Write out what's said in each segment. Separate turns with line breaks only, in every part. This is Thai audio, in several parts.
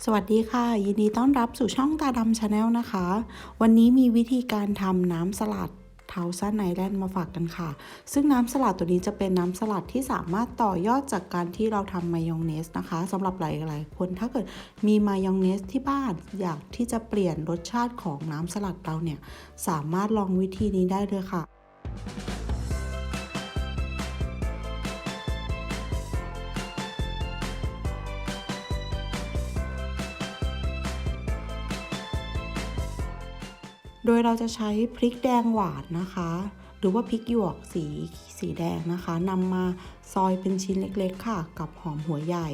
สวัสดีค่ะยินดีต้อนรับสู่ช่องตาดำชาแนลนะคะวันนี้มีวิธีการทำน้ำสลัดเทาซันไอแลนด์มาฝากกันค่ะซึ่งน้ำสลัดตัวนี้จะเป็นน้ำสลัดที่สามารถต่อยอดจากการที่เราทำมายองเนสนะคะสำหรับหลายๆคนถ้าเกิดมีมายองเนสที่บ้านอยากที่จะเปลี่ยนรสชาติของน้ำสลัดเราเนี่ยสามารถลองวิธีนี้ได้เลยค่ะโดยเราจะใช้พริกแดงหวานนะคะหรือว่าพริกหยวกสีแดงนะคะนำมาซอยเป็นชิ้นเล็กๆค่ะกับหอมหัวใหญ่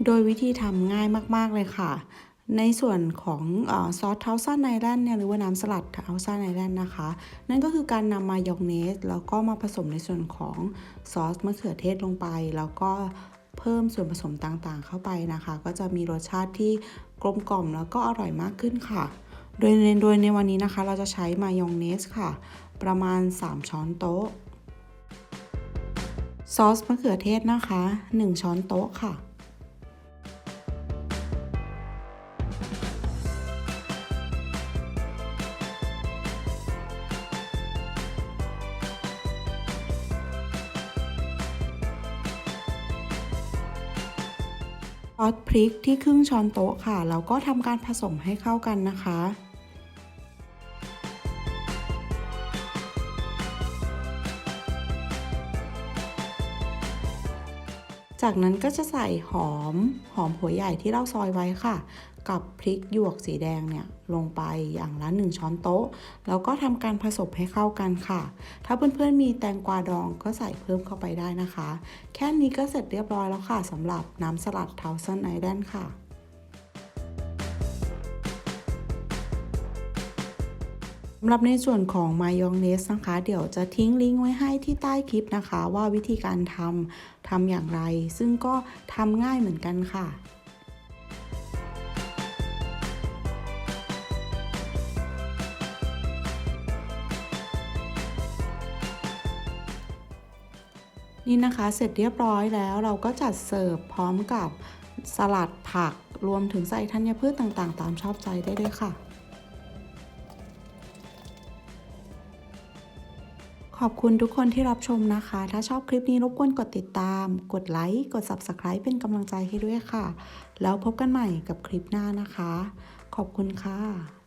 โดยวิธีทำง่ายมากๆเลยค่ะ ในส่วนของซอสเทาซันไอแลนด์เนี่ยหรือว่าน้ำสลัดเทาซันไอแลนด์นะคะ นั่นก็คือการนำมายองเนสแล้วก็มาผสมในส่วนของซอสมะเขือเทศลงไป แล้วก็เพิ่มส่วนผสมต่างๆเข้าไปนะคะ ก็จะมีรสชาติที่กลมกล่อมแล้วก็อร่อยมากขึ้นค่ะ โดยในวันนี้นะคะเราจะใช้มายองเนสค่ะประมาณ3ช้อนโต๊ะซอสมะเขือเทศนะคะ1ช้อนโต๊ะค่ะ ซอสพริกที่ครึ่งช้อนโต๊ะค่ะแล้วก็ทำการผสมให้เข้ากันนะคะจากนั้นก็จะใส่หอมหัวใหญ่ที่เราซอยไว้ค่ะกับพริกหยวกสีแดงเนี่ยลงไปอย่างละ1ช้อนโต๊ะแล้วก็ทำการผสมให้เข้ากันค่ะถ้าเพื่อนๆมีแตงกวาดองก็ใส่เพิ่มเข้าไปได้นะคะแค่นี้ก็เสร็จเรียบร้อยแล้วค่ะสำหรับน้ำสลัดเทาซันไอแลนด์ค่ะ สำหรับในส่วนของมายองเนสนะคะเดี๋ยวจะทิ้งลิงก์ไว้ให้ที่ใต้คลิปนะคะว่าวิธีการทำอย่างไรซึ่งก็ทำง่ายเหมือนกันค่ะนี่นะคะเสร็จเรียบร้อยแล้วเราก็จัดเสิร์ฟพร้อมกับสลัดผักรวมถึงใส่ธัญพืชต่างๆตามชอบใจได้เลยค่ะขอบคุณทุกคนที่รับชมนะคะถ้าชอบคลิปนี้รบกวนกดติดตามกดไลค์กด Subscribe เป็นกำลังใจให้ด้วยค่ะแล้วพบกันใหม่กับคลิปหน้านะคะขอบคุณค่ะ